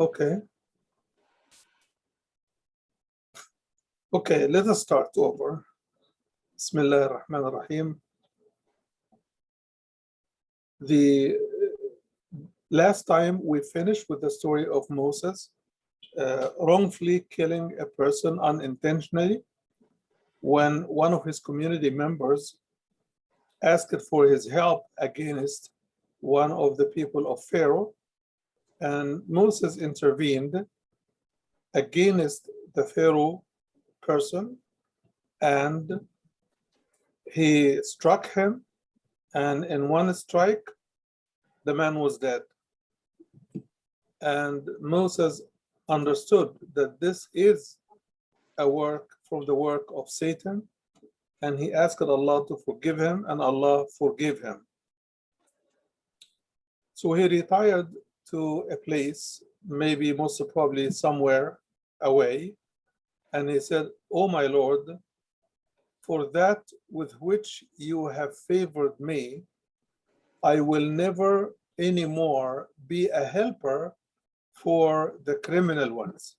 Okay. Okay, let us start over. Bismillah ar-Rahman ar-Rahim. The last time we finished with the story of Moses wrongfully killing a person unintentionally when one of his community members asked for his help against one of the people of Pharaoh, and Moses intervened against the Pharaoh person, and he struck him, and in one strike the man was dead. And Moses understood that this is a work from the work of Satan, and he asked Allah to forgive him, and Allah forgave him. So he retired to a place, maybe most probably somewhere away, and he said, "Oh my Lord, for that with which you have favored me, I will never anymore be a helper for the criminal ones,"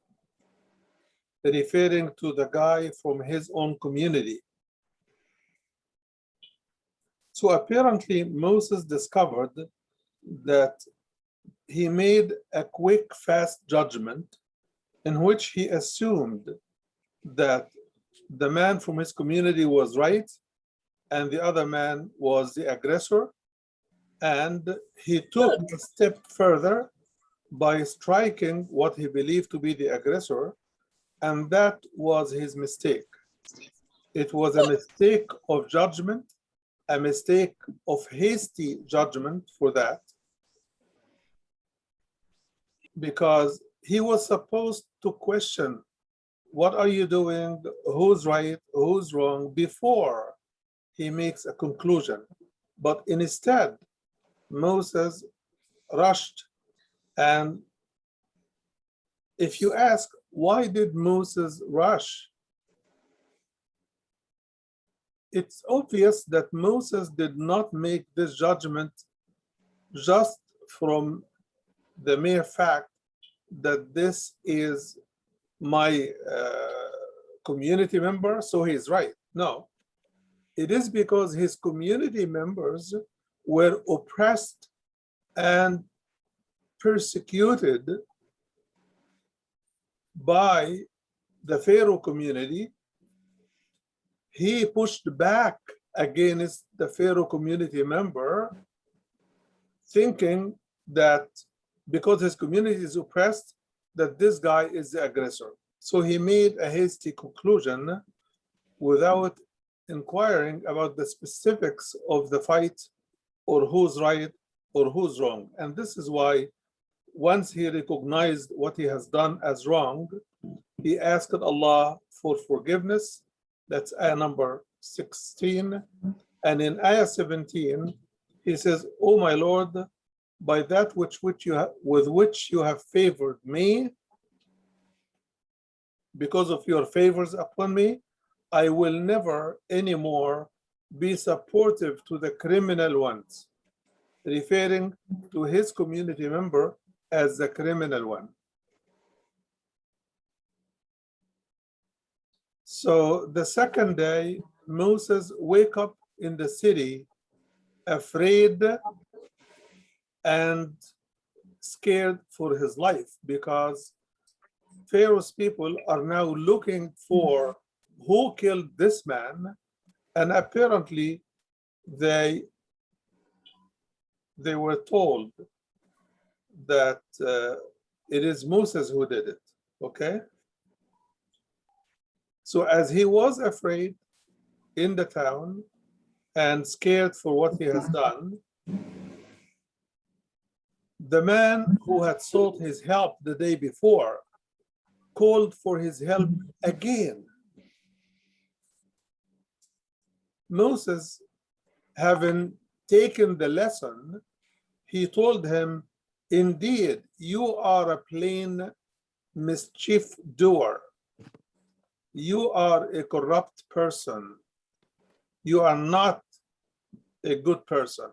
referring to the guy from his own community. So apparently Moses discovered that he made a quick, fast judgment in which he assumed that the man from his community was right and the other man was the aggressor, and he took a step further by striking what he believed to be the aggressor, and that was his mistake. It was a mistake of judgment, a mistake of hasty judgment for that, because he was supposed to question, what are you doing, who's right, who's wrong, before he makes a conclusion. But instead, Moses rushed. And if you ask, why did Moses rush? It's obvious that Moses did not make this judgment just from the mere fact that this is my community member, so he's right. No, it is because his community members were oppressed and persecuted by the Pharaoh community. He pushed back against the Pharaoh community member, thinking that because his community is oppressed, that this guy is the aggressor. So he made a hasty conclusion without inquiring about the specifics of the fight, or who's right or who's wrong. And this is why once he recognized what he has done as wrong, he asked Allah for forgiveness. That's ayah number 16. And in ayah 17, he says, "Oh my Lord, by that with which you have favored me, because of your favors upon me, I will never anymore be supportive to the criminal ones," referring to his community member as the criminal one. So the second day, Moses wake up in the city afraid and scared for his life, because Pharaoh's people are now looking for who killed this man, and apparently they were told that it is Moses who did it. Okay, so as he was afraid in the town and scared for what he has done, the man who had sought his help the day before called for his help again. Moses, having taken the lesson, he told him, "Indeed, you are a plain mischief doer. You are a corrupt person. You are not a good person."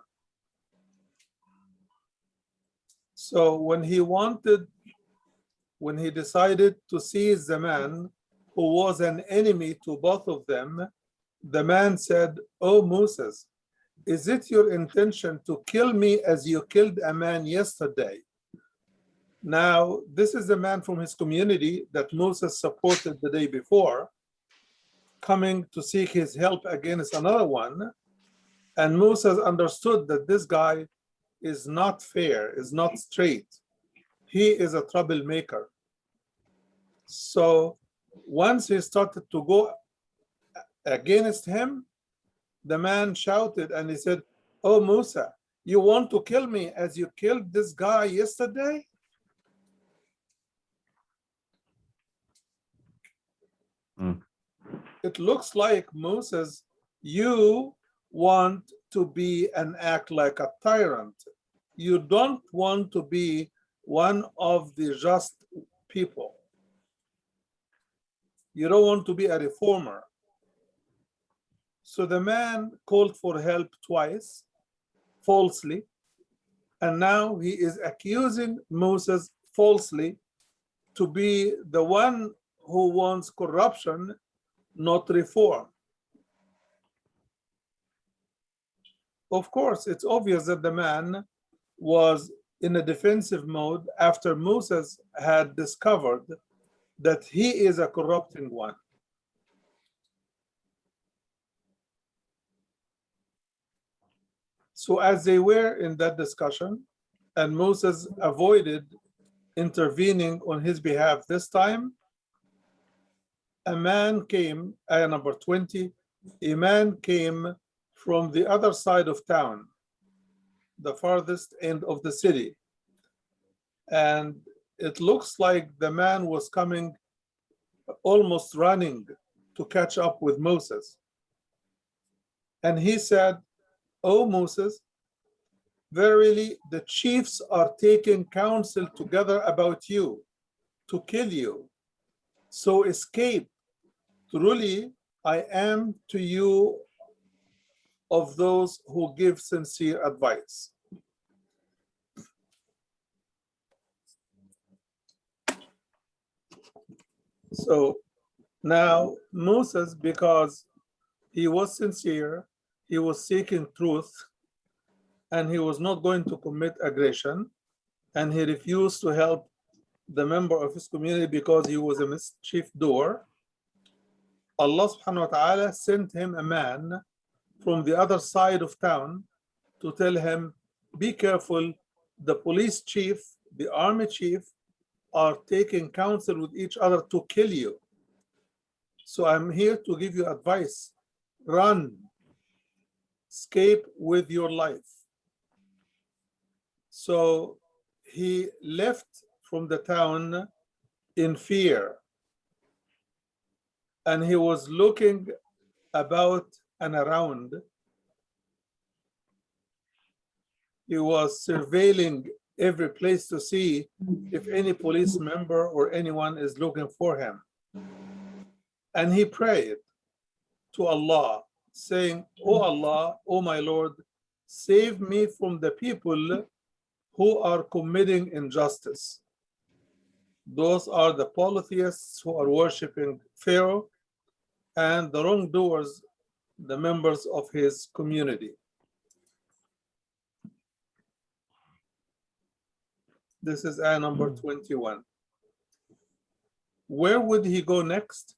So when he wanted when he decided to seize the man who was an enemy to both of them, the man said, "O Moses, is it your intention to kill me as you killed a man yesterday?" Now, this is the man from his community that Moses supported the day before, coming to seek his help against another one. And Moses understood that this guy is not fair, is not straight. He is a troublemaker. So once he started to go against him, the man shouted and he said, "Oh, Musa, you want to kill me as you killed this guy yesterday?" It looks like, Moses, you want to be and act like a tyrant. You don't want to be one of the just people. You don't want to be a reformer. So the man called for help twice, falsely, and now he is accusing Moses falsely to be the one who wants corruption, not reform. Of course, it's obvious that the man was in a defensive mode after Moses had discovered that he is a corrupting one. So as they were in that discussion, and Moses avoided intervening on his behalf this time, a man came, ayah number 20, a man came from the other side of town, the farthest end of the city. And it looks like the man was coming, almost running to catch up with Moses. And he said, "O Moses, verily the chiefs are taking counsel together about you to kill you. So escape. Truly, I am to you of those who give sincere advice." So now Moses, because he was sincere, he was seeking truth, and he was not going to commit aggression, and he refused to help the member of his community because he was a mischief doer. Allah subhanahu wa ta'ala sent him a man from the other side of town to tell him, "Be careful, the police chief, the army chief are taking counsel with each other to kill you. So I'm here to give you advice. Run, escape with your life." So he left from the town in fear, and he was looking about and around. He was surveilling every place to see if any police member or anyone is looking for him. And he prayed to Allah, saying, "O Allah, O my Lord, save me from the people who are committing injustice. Those are the polytheists who are worshiping Pharaoh, and the wrongdoers, the members of his community." This is ayah number 21. Where would he go next?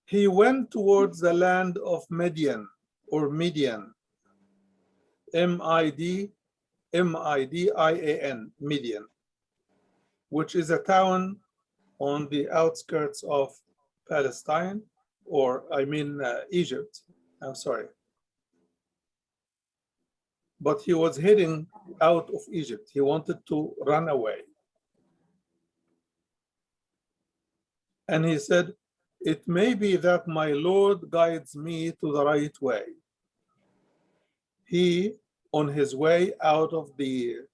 He went towards the land of Midian, or Midian, M-I-D-I-A-N, Midian, which is a town on the outskirts of Palestine, or I mean Egypt, I'm sorry. But he was heading out of Egypt. He wanted to run away. And he said, "It may be that my Lord guides me to the right way." He, on his way out of the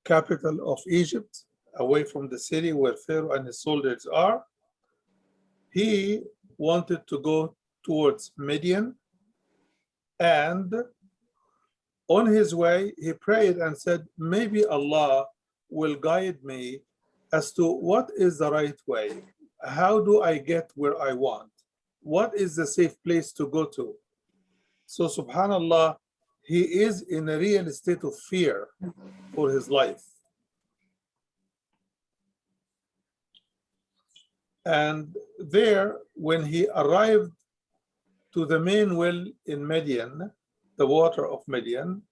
capital of Egypt, away from the city where Pharaoh and his soldiers are, he wanted to go towards Midian, and on his way, he prayed and said, "Maybe Allah will guide me as to what is the right way. How do I get where I want? What is the safe place to go to? So subhanallah, he is in a real state of fear for his life. And there, when he arrived to the main well in Midian, the water of Midian,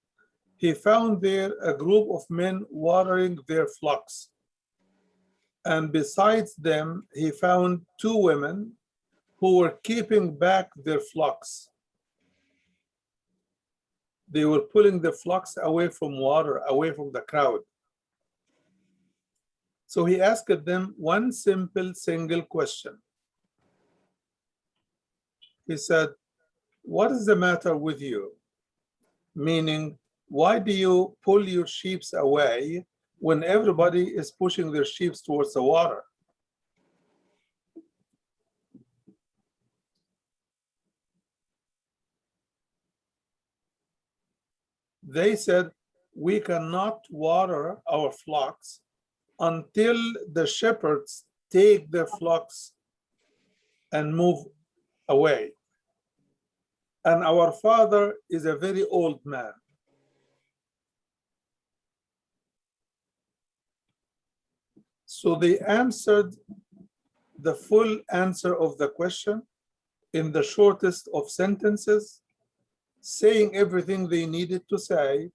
he found there a group of men watering their flocks. And besides them, he found two women who were keeping back their flocks. They were pulling the flocks away from water, away from the crowd. So he asked them one simple, single question. He said, "What is the matter with you?" Meaning, why do you pull your sheep away when everybody is pushing their sheep towards the water? They said, "We cannot water our flocks until the shepherds take their flocks and move away. And our father is a very old man." So they answered the full answer of the question in the shortest of sentences, saying everything they needed to say,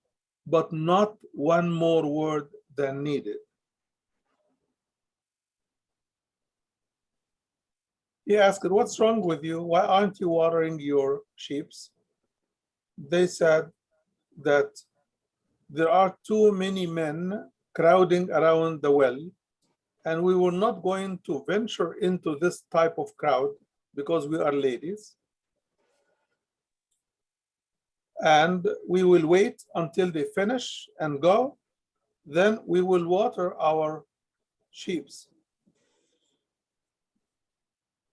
but not one more word than needed. He asked, "What's wrong with you? Why aren't you watering your sheep?" They said that there are too many men crowding around the well, and we were not going to venture into this type of crowd because we are ladies. And we will wait until they finish and go. Then we will water our sheep.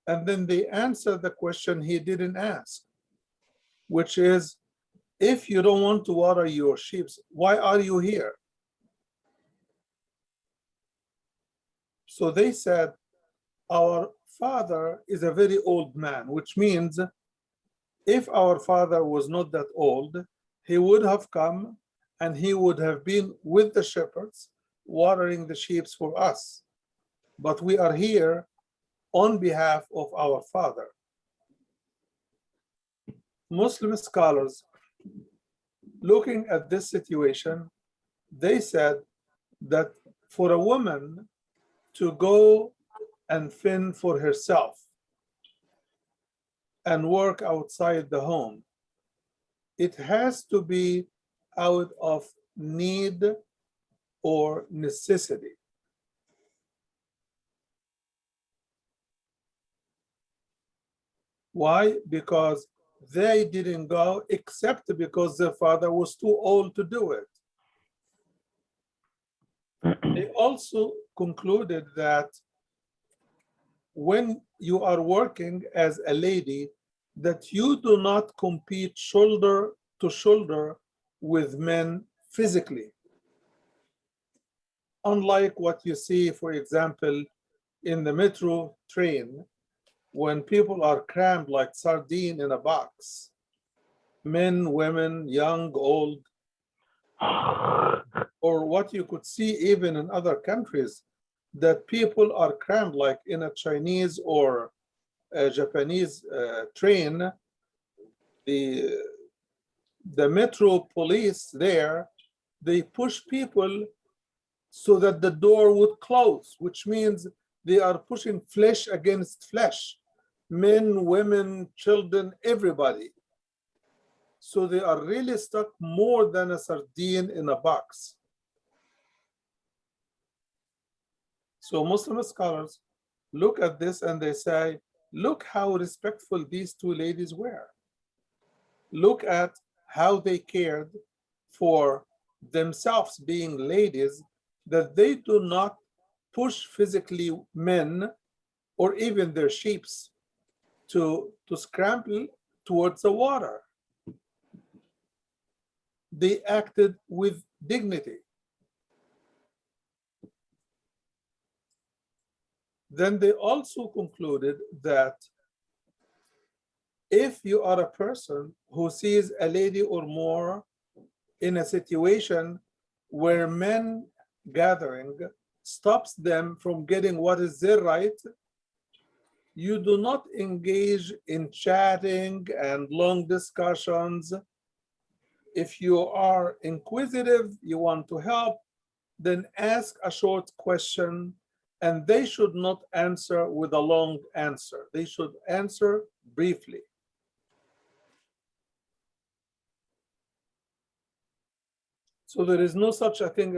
And then they answer the question he didn't ask, which is, if you don't want to water your sheep, why are you here? So they said, our father is a very old man, which means if our father was not that old, he would have come and he would have been with the shepherds watering the sheep for us. But we are here on behalf of our father. Muslim scholars, looking at this situation, they said that for a woman to go and fend for herself and work outside the home, it has to be out of need or necessity. Why? Because they didn't go except because their father was too old to do it. They also concluded that when you are working as a lady, that you do not compete shoulder to shoulder with men physically. Unlike what you see, for example, in the metro train, when people are crammed like sardine in a box, men, women, young, old, or what you could see even in other countries, that people are crammed like in a Chinese or a Japanese train. The metro police there, they push people so that the door would close, which means they are pushing flesh against flesh, men, women, children, everybody. So they are really stuck more than a sardine in a box. So Muslim scholars look at this and they say, look how respectful these two ladies were. Look at how they cared for themselves being ladies, that they do not push physically men or even their sheep to scramble towards the water. They acted with dignity. Then they also concluded that if you are a person who sees a lady or more in a situation where men gathering stops them from getting what is their right, you do not engage in chatting and long discussions. If you are inquisitive, you want to help, then ask a short question, and they should not answer with a long answer. They should answer briefly. So there is no such a thing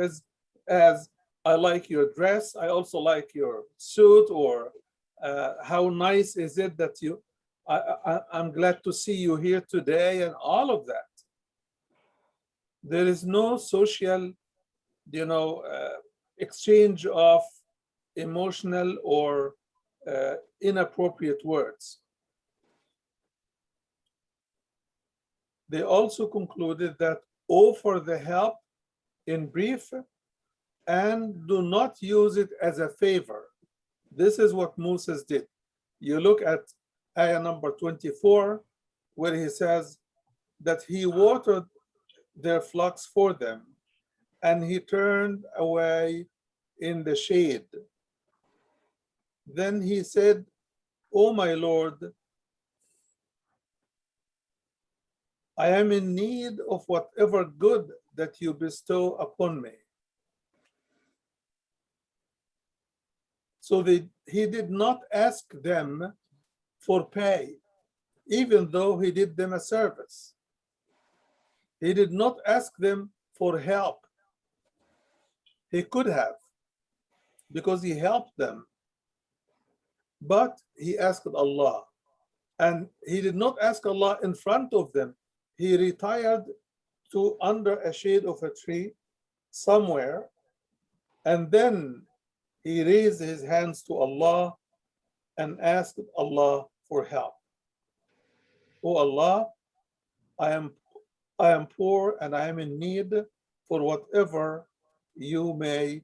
as I like your dress, I also like your suit, or how nice is it that I'm glad to see you here today, and all of that. There is no social, exchange of emotional or inappropriate words. They also concluded that offer the help in brief and do not use it as a favor. This is what Moses did. You look at ayah number 24, where he says that he watered their flocks for them, and he turned away in the shade. Then he said, "O my Lord, I am in need of whatever good that you bestow upon me." So he did not ask them for pay, even though he did them a service. He did not ask them for help. He could have, because he helped them. But he asked Allah. And he did not ask Allah in front of them. He retired to under a shade of a tree somewhere, and then he raised his hands to Allah and asked Allah for help. "Oh Allah, I am poor and I am in need for whatever you may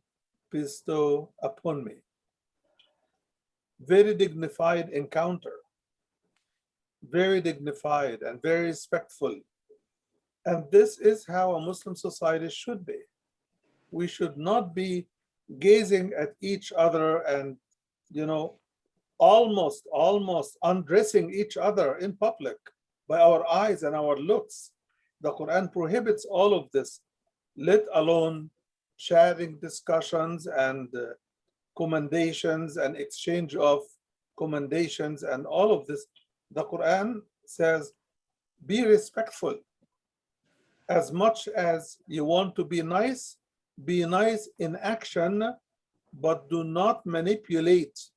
bestow upon me." Very dignified encounter, very dignified and very respectful. And this is how a Muslim society should be. We should not be gazing at each other and, almost undressing each other in public by our eyes and our looks. The Quran prohibits all of this, let alone chatting discussions and commendations and exchange of commendations and all of this. The Quran says, be respectful. As much as you want to be nice in action, but do not manipulate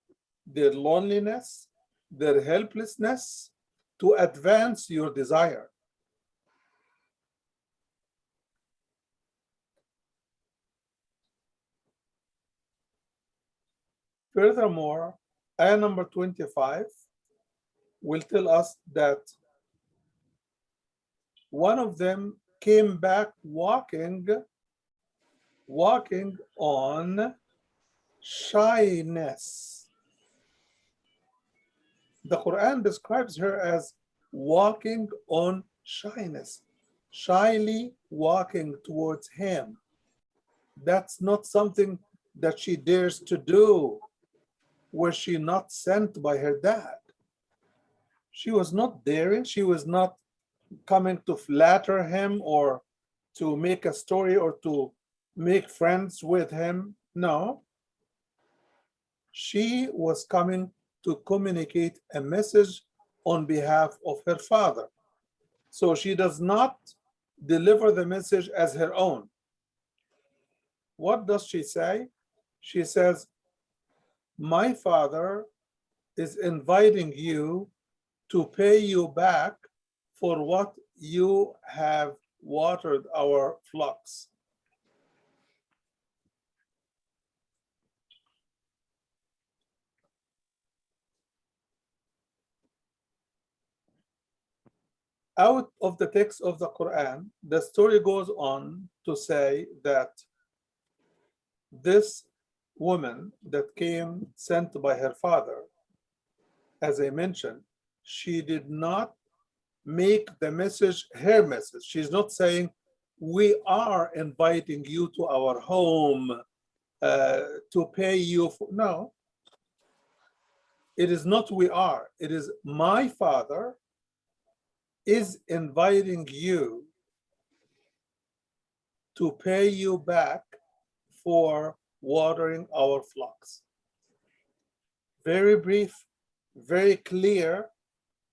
their loneliness, their helplessness to advance your desire. Furthermore, ayah number 25 will tell us that one of them came back walking on shyness. The Quran describes her as walking on shyness, shyly walking towards him. That's not something that she dares to do. Was she not sent by her dad? She was not daring. She was not coming to flatter him or to make a story or to make friends with him. No. She was coming to communicate a message on behalf of her father. So she does not deliver the message as her own. What does she say? She says, "My father is inviting you to pay you back for what you have watered our flocks." Out of the text of the Quran, the story goes on to say that this woman that came sent by her father, as I mentioned, she did not make the message her message. She's not saying, we are inviting you to our home to pay you for, no. It is not we are, it is my father is inviting you to pay you back for watering our flocks. Very brief, very clear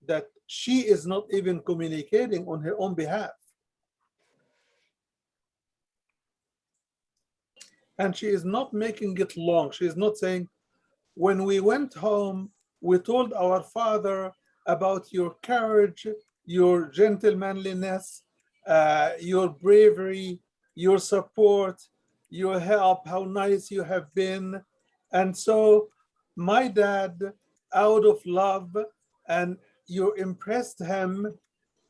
that she is not even communicating on her own behalf. And she is not making it long. She is not saying, when we went home, we told our father about your courage, your gentlemanliness, your bravery, your support, your help, how nice you have been. And so my dad, out of love, and you impressed him.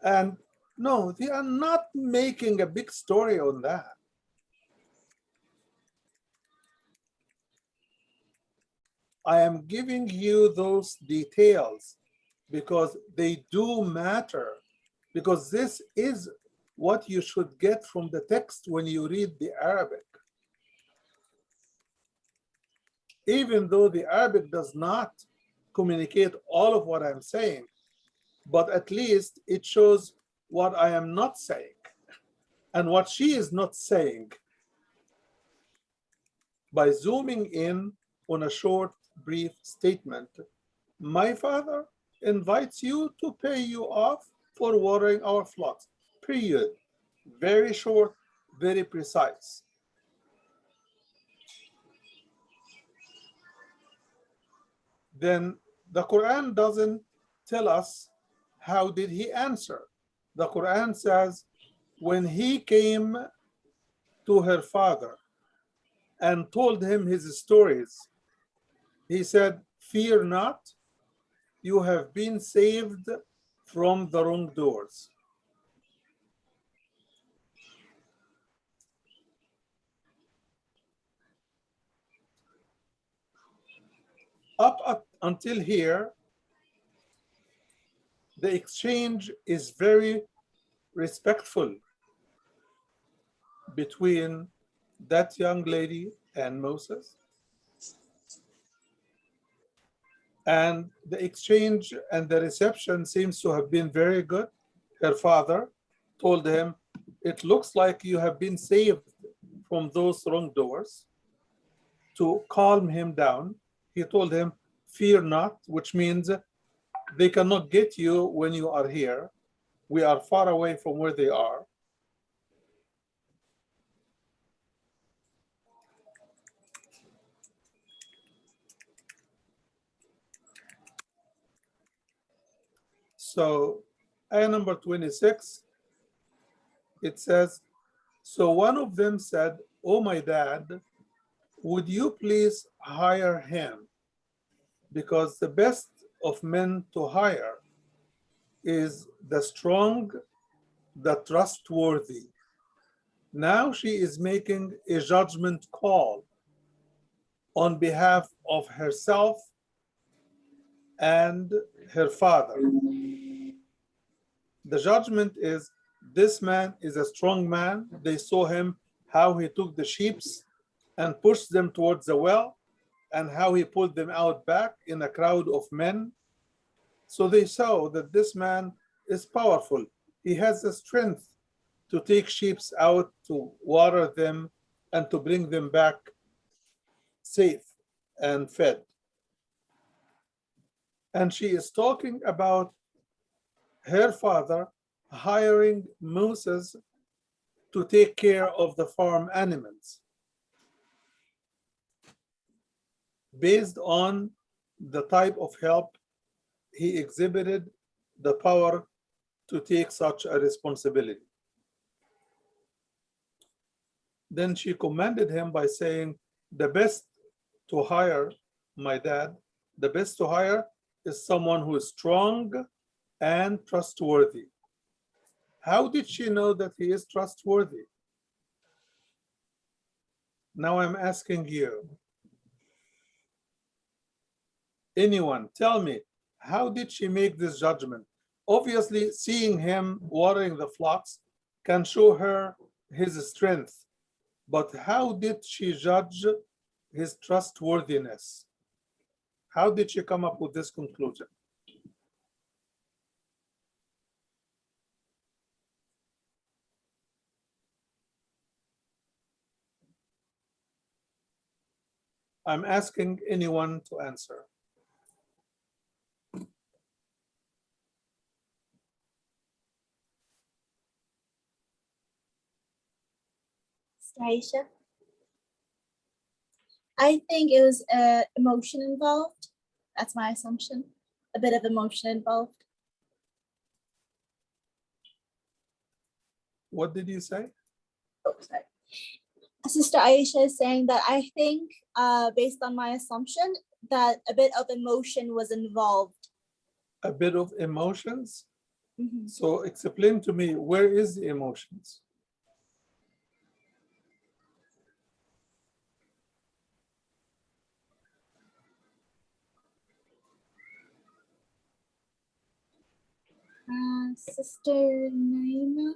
And no, they are not making a big story on that. I am giving you those details because they do matter, because this is what you should get from the text when you read the Arabic. Even though the Arabic does not communicate all of what I'm saying, but at least it shows what I am not saying and what she is not saying by zooming in on a short, brief statement. My father invites you to pay you off for watering our flocks, period. Very short, very precise. Then the Quran doesn't tell us how did he answer. The Quran says when he came to her father and told him his stories, he said, fear not, you have been saved from the wrongdoers. Up until here, the exchange is very respectful between that young lady and Moses. And the exchange and the reception seems to have been very good. Her father told him, it looks like you have been saved from those wrongdoers. To calm him down, he told him, fear not, which means they cannot get you when you are here. We are far away from where they are. So, ayah number 26, it says, so one of them said, oh my dad, would you please hire him? Because the best of men to hire is the strong, the trustworthy. Now she is making a judgment call on behalf of herself and her father. The judgment is, this man is a strong man. They saw him, how he took the sheep and pushed them towards the well, and how he pulled them out back in a crowd of men. So they saw that this man is powerful. He has the strength to take sheep out, to water them, and to bring them back safe and fed. And she is talking about her father hiring Moses to take care of the farm animals based on the type of help he exhibited, the power to take such a responsibility. Then she commended him by saying, the best to hire, my dad, the best to hire is someone who is strong and trustworthy. How did she know that he is trustworthy? Now I'm asking you, Anyone, tell me, how did she make this judgment? Obviously, seeing him watering the flocks can show her his strength, but how did she judge his trustworthiness? How did she come up with this conclusion? I'm asking anyone to answer. Aisha. I think it was emotion involved. That's my assumption. A bit of emotion involved. What did you say? Oh, sorry. Sister Aisha is saying that I think, based on my assumption, that a bit of emotion was involved. A bit of emotions? Mm-hmm. So explain to me, where is the emotions? Sister Naima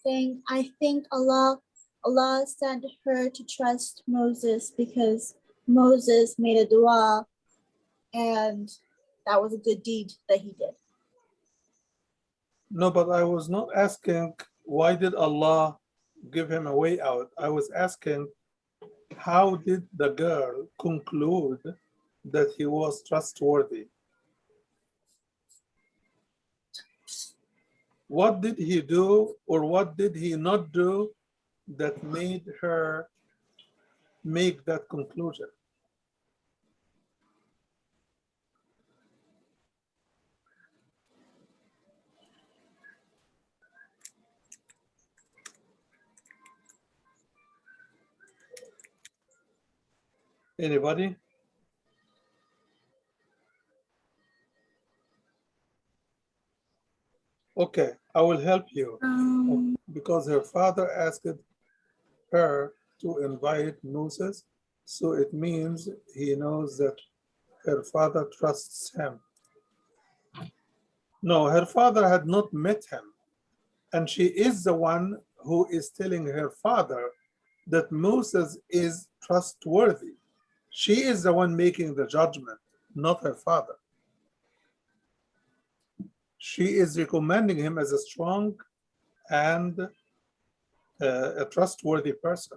saying, I think Allah sent her to trust Moses because Moses made a dua and that was a good deed that he did. No, but I was not asking why did Allah give him a way out. I was asking how did the girl conclude that he was trustworthy? What did he do or what did he not do that made her make that conclusion? Anybody? Okay, I will help you. Because her father asked her to invite Moses, so it means he knows that her father trusts him. No, her father had not met him, and she is the one who is telling her father that Moses is trustworthy. She is the one making the judgment, not her father. She is recommending him as a strong and a trustworthy person.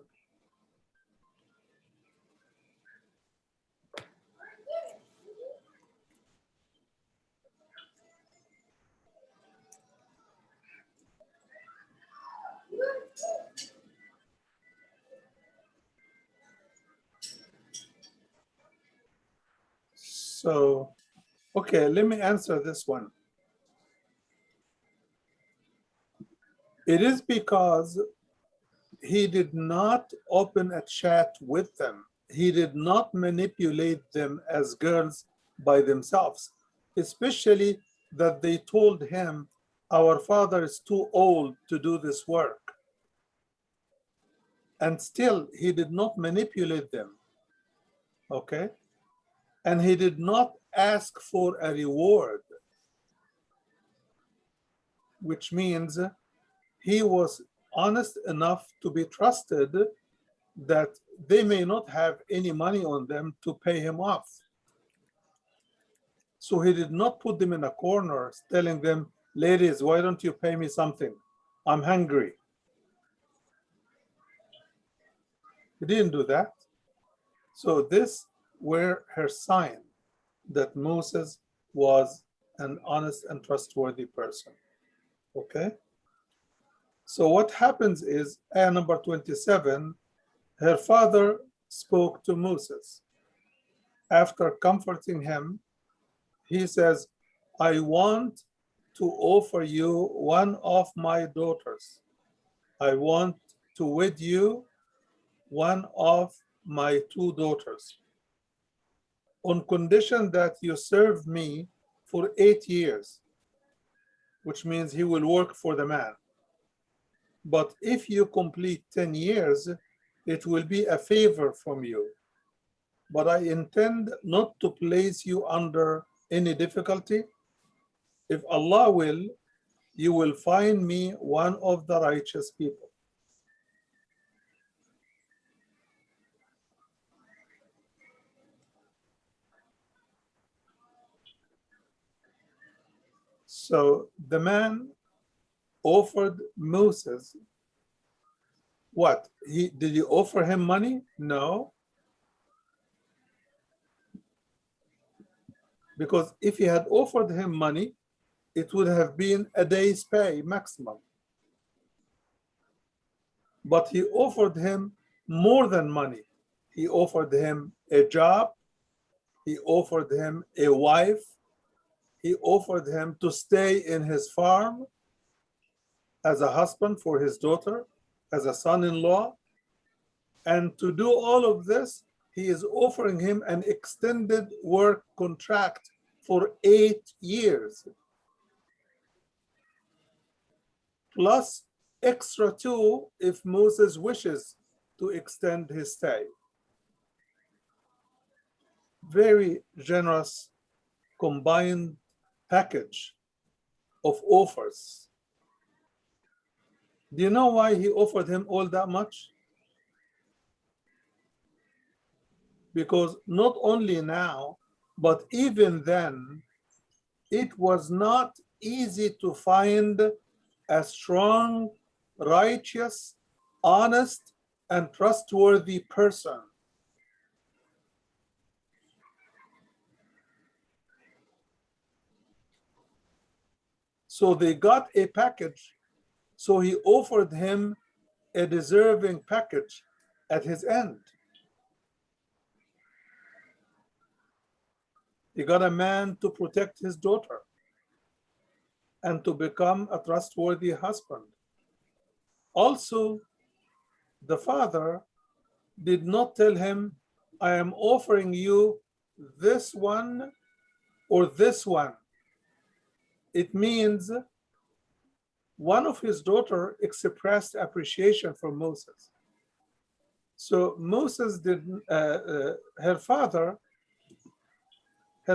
So, okay, let me answer this one. It is because he did not open a chat with them. He did not manipulate them as girls by themselves, especially that they told him, our father is too old to do this work. And still, he did not manipulate them, okay? And he did not ask for a reward, which means he was honest enough to be trusted that they may not have any money on them to pay him off. So he did not put them in a corner telling them, ladies, why don't you pay me something? I'm hungry. He didn't do that. So this were her sign that Moses was an honest and trustworthy person. Okay? So what happens is, ayah number 27, her father spoke to Moses. After comforting him, he says, I want to offer you one of my daughters. I want to wed you one of my two daughters on condition that you serve me for 8 years, which means he will work for the man. But if you complete 10 years, it will be a favor from you. but I intend not to place you under any difficulty. If Allah will, you will find me one of the righteous people. So the man offered Moses what? Did he offer him money? No. Because if he had offered him money, it would have been a day's pay maximum. But he offered him more than money. He offered him a job. He offered him a wife. He offered him to stay in his farm as a husband for his daughter, as a son-in-law. And to do all of this, he is offering him an extended work contract for 8 years, plus extra 2 if Moses wishes to extend his stay. Very generous combined package of offers. Do you know why he offered him all that much? Because not only now, but even then, it was not easy to find a strong, righteous, honest, and trustworthy person. So they got a package, so he offered him a deserving package at his end. He got a man to protect his daughter and to become a trustworthy husband. Also, the father did not tell him, I am offering you this one or this one. It means one of his daughter expressed appreciation for Moses. So Moses her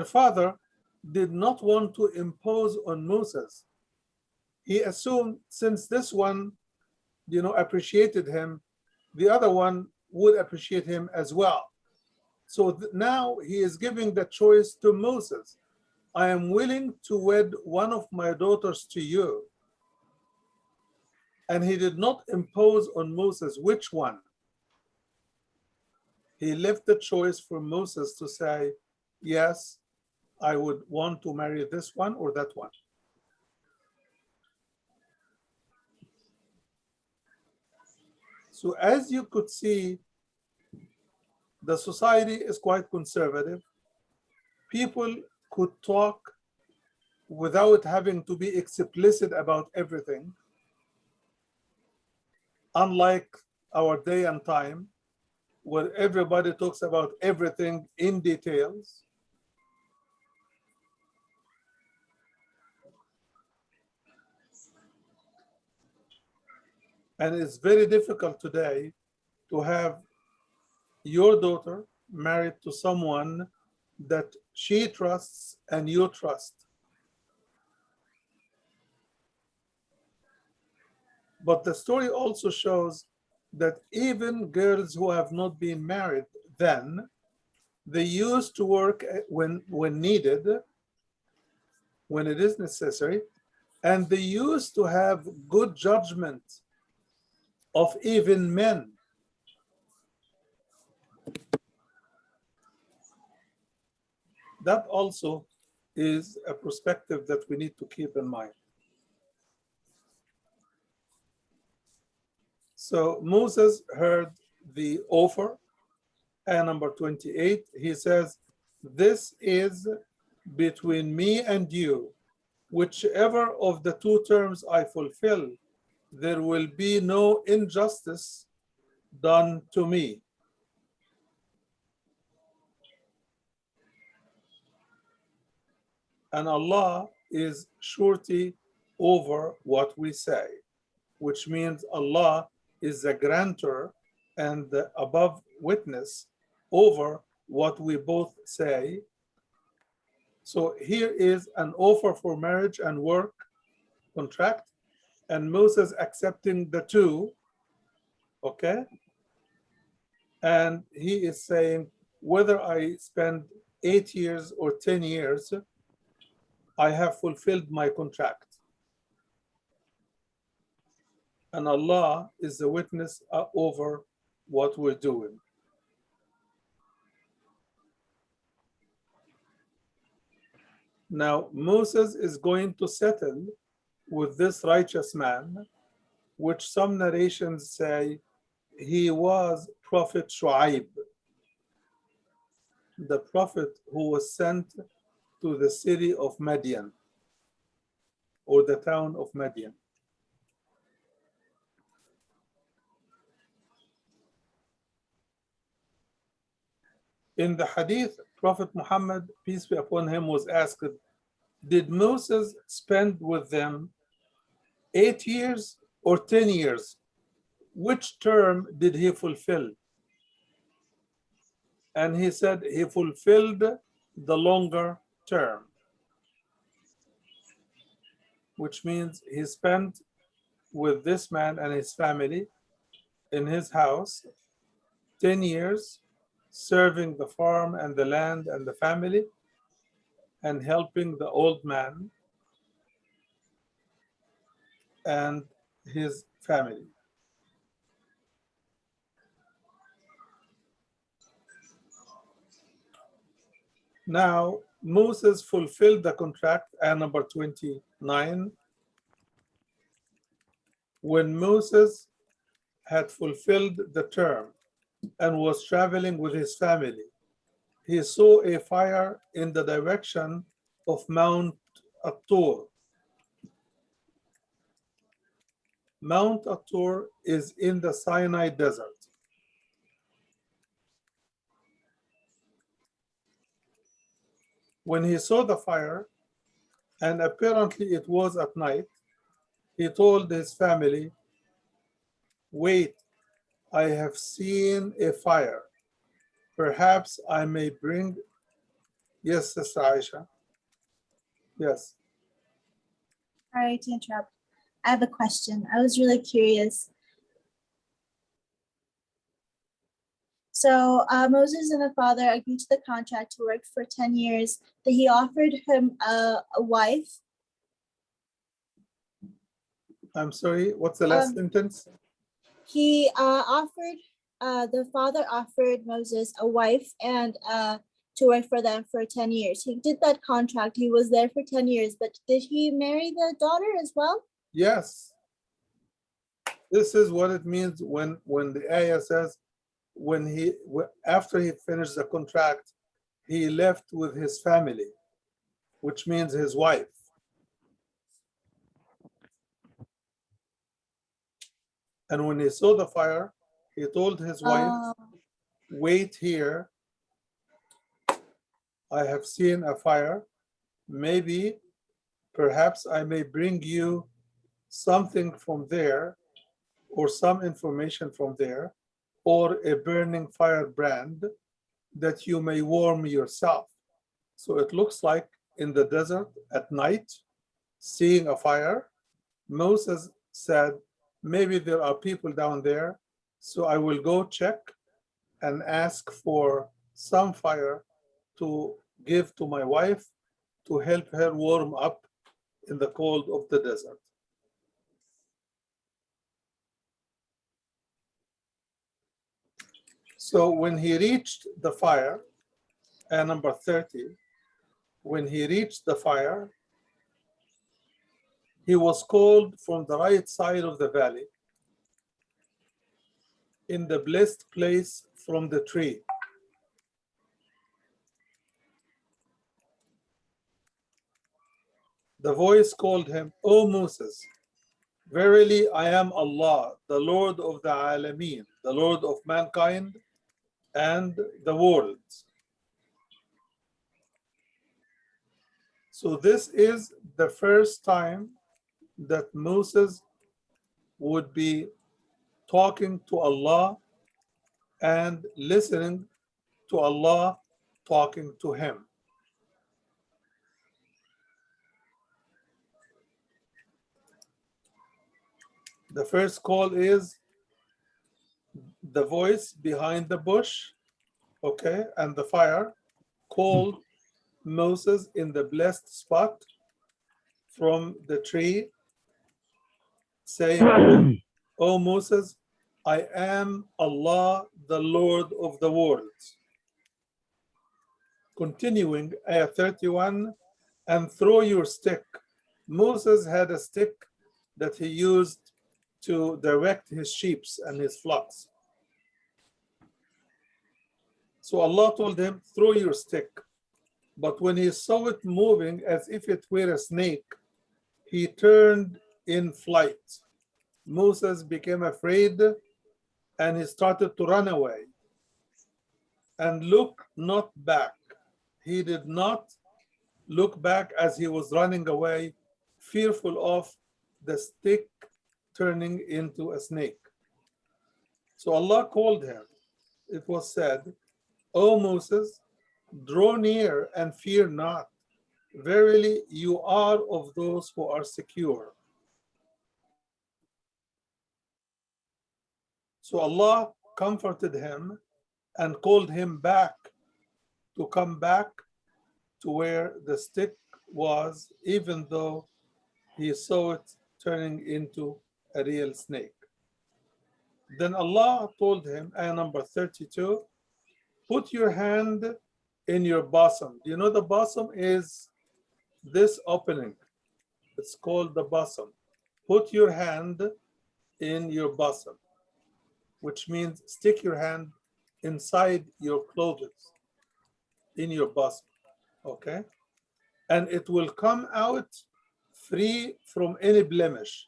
father did not want to impose on Moses. He assumed since this one, appreciated him, the other one would appreciate him as well. So now he is giving the choice to Moses. I am willing to wed one of my daughters to you. And he did not impose on Moses which one. He left the choice for Moses to say, yes, I would want to marry this one or that one. So as you could see, the society is quite conservative. People could talk without having to be explicit about everything. Unlike our day and time, where everybody talks about everything in details. And it's very difficult today to have your daughter married to someone that she trusts and you trust. But the story also shows that even girls who have not been married then, they used to work when needed, when it is necessary, and they used to have good judgment of even men. That also is a perspective that we need to keep in mind. So Moses heard the offer, and number 28, he says, this is between me and you. Whichever of the two terms I fulfill, there will be no injustice done to me. And Allah is surety over what we say, which means Allah is the grantor and the above witness over what we both say. So here is an offer for marriage and work contract, and Moses accepting the two, okay? And he is saying, whether I spend 8 years or 10 years, I have fulfilled my contract. And Allah is the witness over what we're doing. Now, Moses is going to settle with this righteous man, which some narrations say he was Prophet Shu'aib, the prophet who was sent to the city of Madian, or the town of Madian. In the hadith, Prophet Muhammad, peace be upon him, was asked, did Moses spend with them 8 years or 10 years? Which term did he fulfill? And he said he fulfilled the longer term, which means he spent with this man and his family in his house 10 years, serving the farm and the land and the family, and helping the old man and his family. Now, Moses fulfilled the contract, and number 29, when Moses had fulfilled the term and was traveling with his family, he saw a fire in the direction of Mount At-Tur. Mount At-Tur is in the Sinai desert. When he saw the fire, and apparently it was at night, he told his family, wait, I have seen a fire. Perhaps I may bring. Yes, Sister Aisha. Yes. Sorry to interrupt. I have a question. I was really curious. So Moses and the father agreed to the contract to work for 10 years. That he offered him a wife. I'm sorry, what's the last sentence? He the father offered Moses a wife and to work for them for 10 years. He did that contract. He was there for 10 years, but did he marry the daughter as well? Yes. This is what it means when the ayah says, after he finished the contract, he left with his family, which means his wife. And when he saw the fire, he told his wife, wait here. I have seen a fire. Maybe, perhaps I may bring you something from there, or some information from there, or a burning firebrand that you may warm yourself. So it looks like in the desert at night, seeing a fire, Moses said, maybe there are people down there, so I will go check and ask for some fire to give to my wife to help her warm up in the cold of the desert. So when he reached the fire, and number 30, when he reached the fire, he was called from the right side of the valley in the blessed place from the tree. The voice called him, O Moses, verily I am Allah, the Lord of the Alameen, the Lord of mankind and the world. So this is the first time that Moses would be talking to Allah and listening to Allah talking to him. The first call is the voice behind the bush, okay, and the fire called Moses in the blessed spot from the tree, saying, O Moses, I am Allah, the Lord of the worlds. Continuing, ayah 31, and throw your stick. Moses had a stick that he used to direct his sheep and his flocks. So Allah told him, throw your stick. But when he saw it moving as if it were a snake, he turned in flight. Moses became afraid and he started to run away and look not back. He did not look back as he was running away, fearful of the stick turning into a snake. So Allah called him. It was said, O Moses, draw near and fear not. Verily, you are of those who are secure. So Allah comforted him and called him back to come back to where the stick was, even though he saw it turning into a real snake. Then Allah told him, ayah number 32, put your hand in your bosom. You know the bosom is this opening. It's called the bosom. Put your hand in your bosom, which means stick your hand inside your clothes, in your bosom, okay? And it will come out free from any blemish,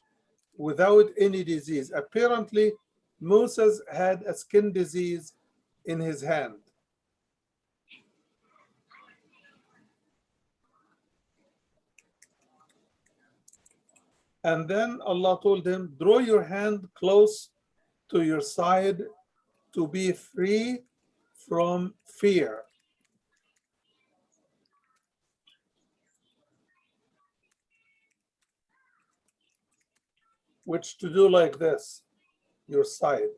without any disease. Apparently, Moses had a skin disease in his hand. And then Allah told him, draw your hand close to your side to be free from fear. Which to do like this, your side,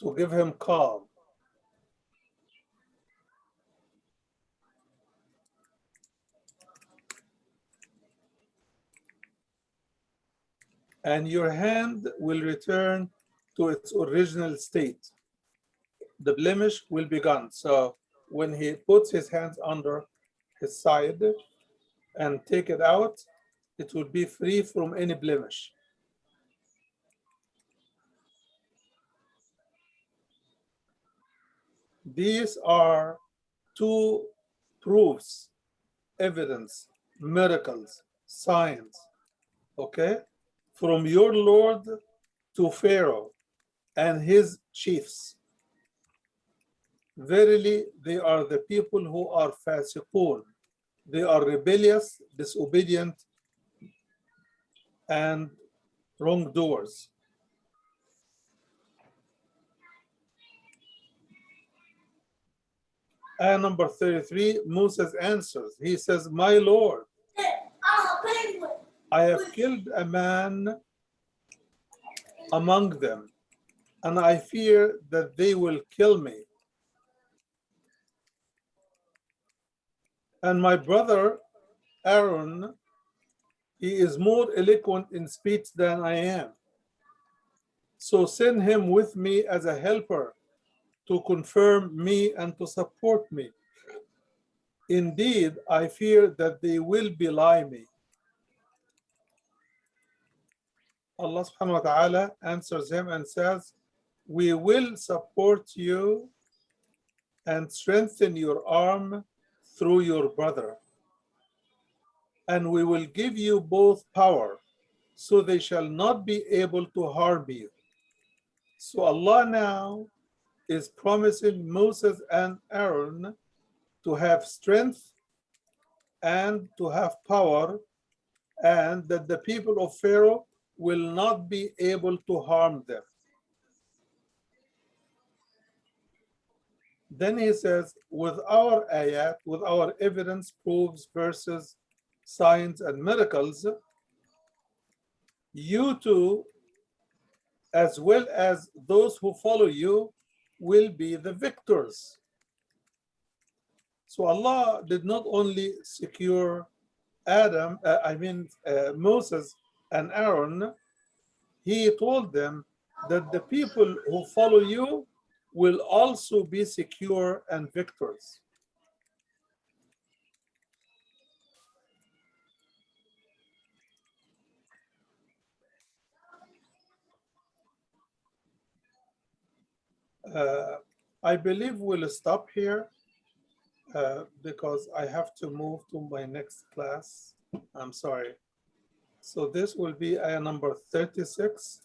to give him calm. And your hand will return to its original state. The blemish will be gone. So when he puts his hands under his side and take it out, it will be free from any blemish. These are two proofs, evidence, miracles, signs, okay, from your Lord to Pharaoh and his chiefs. Verily, they are the people who are fasiqun. They are rebellious, disobedient, and wrongdoers. Ayah number 33, Moses answers. He says, my Lord, I have killed a man among them, and I fear that they will kill me. And my brother Aaron, he is more eloquent in speech than I am. So send him with me as a helper to confirm me and to support me. Indeed, I fear that they will belie me. Allah subhanahu wa ta'ala answers him and says, we will support you and strengthen your arm through your brother. And we will give you both power, so they shall not be able to harm you. So Allah now is promising Moses and Aaron to have strength and to have power, and that the people of Pharaoh will not be able to harm them. Then he says, with our ayat, with our evidence, proofs, verses, signs, and miracles, you too, as well as those who follow you, will be the victors. So Allah did not only secure Moses and Aaron, he told them that the people who follow you will also be secure and victors. I believe we'll stop here because I have to move to my next class. I'm sorry. So this will be ayah number 36.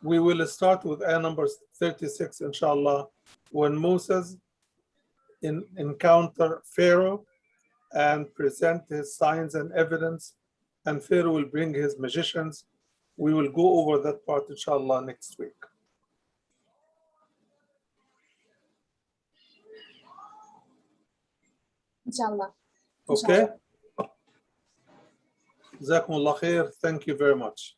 We will start with ayah number 36, inshallah, when Moses encounter Pharaoh and present his signs and evidence, and Pharaoh will bring his magicians. We will go over that part, inshallah, next week. Inshallah. Okay? Jazakumullah khair. Thank you very much.